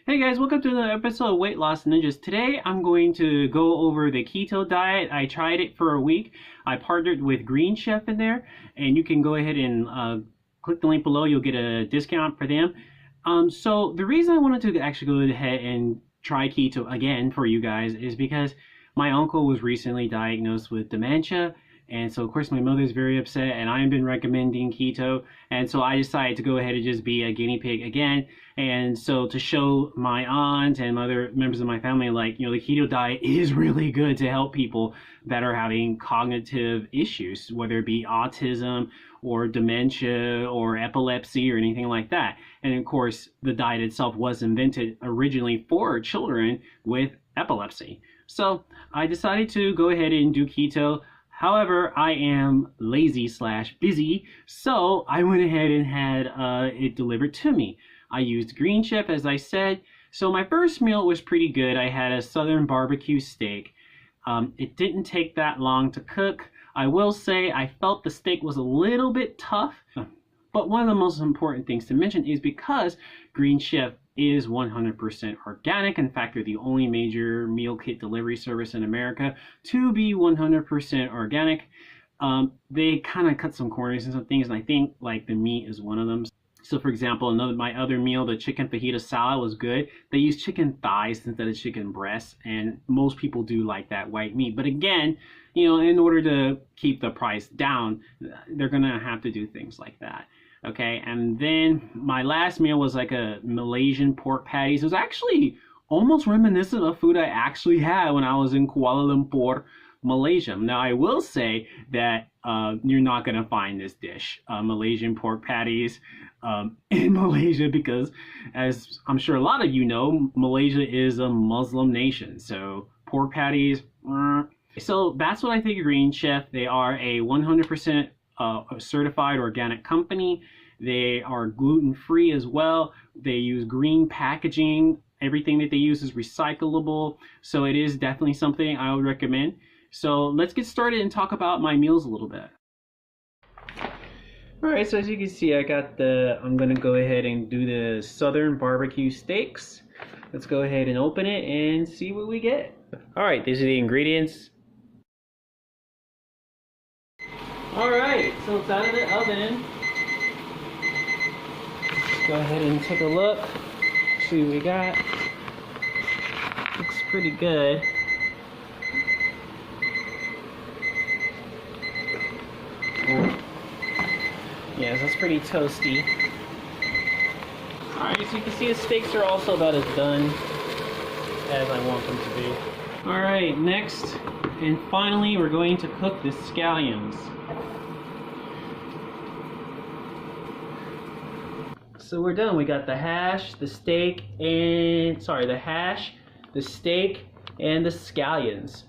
Hey guys, welcome to another episode of Weight Loss Ninjas. Today I'm going to go over the keto diet. I tried it for a week. I partnered with Green Chef in there, and you can go ahead and click the link below. You'll get a discount for them. So the reason I wanted to actually go ahead and try keto again for you guys is because my uncle was recently diagnosed with dementia. And so, of course, my mother's very upset, and I've been recommending keto. And so I decided to go ahead and just be a guinea pig again. And so to show my aunt and other members of my family, like, the keto diet is really good to help people that are having cognitive issues, whether it be autism or dementia or epilepsy or anything like that. And of course, the diet itself was invented originally for children with epilepsy. So I decided to go ahead and do keto. However, I am lazy/busy, so I went ahead and had it delivered to me. I used Green Chef, as I said. So my first meal was pretty good. I had a southern barbecue steak. It didn't take that long to cook. I will say I felt the steak was a little bit tough. But one of the most important things to mention is because Green Chef is 100% organic. In fact, they're the only major meal kit delivery service in America to be 100% organic. They kind of cut some corners and some things, and I think like the meat is one of them. So for example, my other meal, the chicken fajita salad, was good. They use chicken thighs instead of chicken breasts, and most people do like that white meat. But again, in order to keep the price down, they're gonna have to do things like that. Okay, and then my last meal was like a Malaysian pork patties. It was actually almost reminiscent of food I actually had when I was in Kuala Lumpur, Malaysia. Now, I will say that you're not going to find this dish, Malaysian pork patties, in Malaysia because, as I'm sure a lot of you know, Malaysia is a Muslim nation. So pork patties, So that's what I think of Green Chef. They are a 100% certified organic company. They are gluten-free as well. They use green packaging. Everything that they use is recyclable. So it is definitely something I would recommend. So let's get started and talk about my meals a little bit. All right, so as you can see, I'm gonna go ahead and do the southern barbecue steaks. Let's go ahead and open it and see what we get. All right, these are the ingredients. All right, so it's out of the oven. Let's go ahead and take a look, see what we got. Looks pretty good. Yes, that's pretty toasty. All right, so you can see the steaks are also about as done as I want them to be. All right, next and finally, we're going to cook the scallions. So we're done. We got the hash, the steak, and the steak, and the scallions.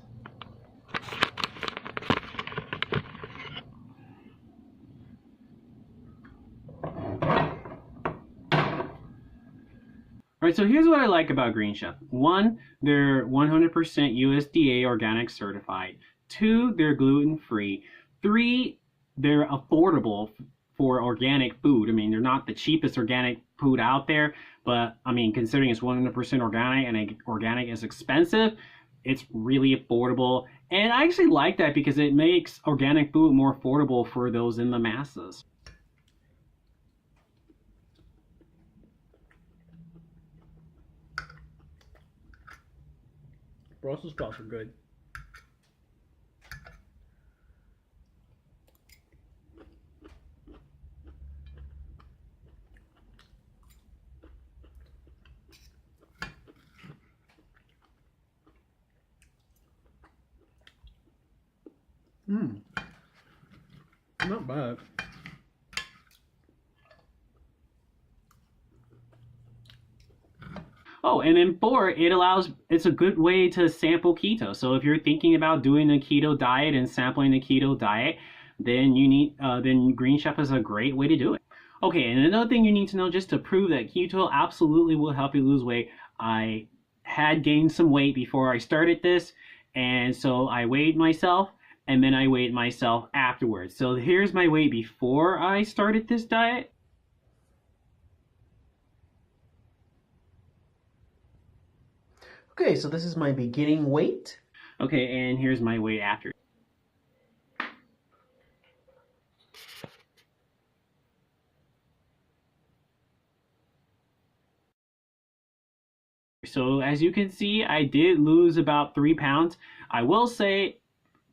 Alright, so here's what I like about Green Chef. One, they're 100% USDA organic certified. Two, they're gluten-free. Three, they're affordable for organic food. I mean, they're not the cheapest organic food out there, but I mean, considering it's 100% organic and organic is expensive, it's really affordable. And I actually like that because it makes organic food more affordable for those in the masses. Brussels sprouts are good. Not bad. Oh, and then four, it's a good way to sample keto. So if you're thinking about doing a keto diet and sampling the keto diet, then then Green Chef is a great way to do it. Okay, and another thing you need to know just to prove that keto absolutely will help you lose weight. I had gained some weight before I started this, and so I weighed myself, and then I weighed myself afterwards. So here's my weight before I started this diet. Okay, so this is my beginning weight. Okay, and here's my weight after. So as you can see, I did lose about 3 pounds. I will say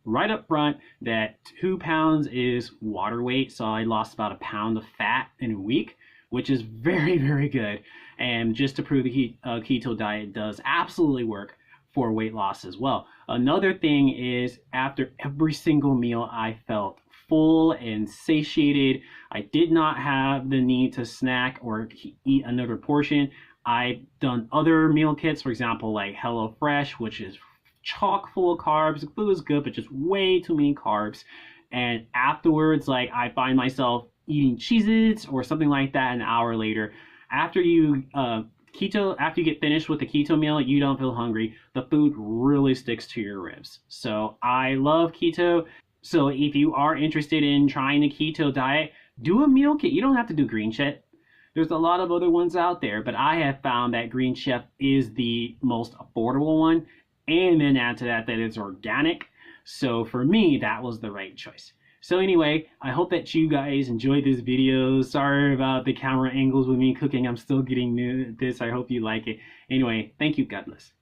right up front that 2 pounds is water weight, so I lost about a pound of fat in a week, which is very, very good. And just to prove the keto diet does absolutely work for weight loss as well. Another thing is after every single meal, I felt full and satiated. I did not have the need to snack or eat another portion. I've done other meal kits, for example, like HelloFresh, which is chock full of carbs. The food is good, but just way too many carbs. And afterwards, like I find myself eating Cheez-Its or something like that an hour later. After you after you get finished with the keto meal, you don't feel hungry. The food really sticks to your ribs. So I love keto. So if you are interested in trying the keto diet, do a meal kit. You don't have to do Green Chef. There's a lot of other ones out there, but I have found that Green Chef is the most affordable one. And then add to that it's organic. So for me, that was the right choice. So anyway, I hope that you guys enjoyed this video. Sorry about the camera angles with me cooking. I'm still getting new at this. I hope you like it. Anyway, thank you. God bless.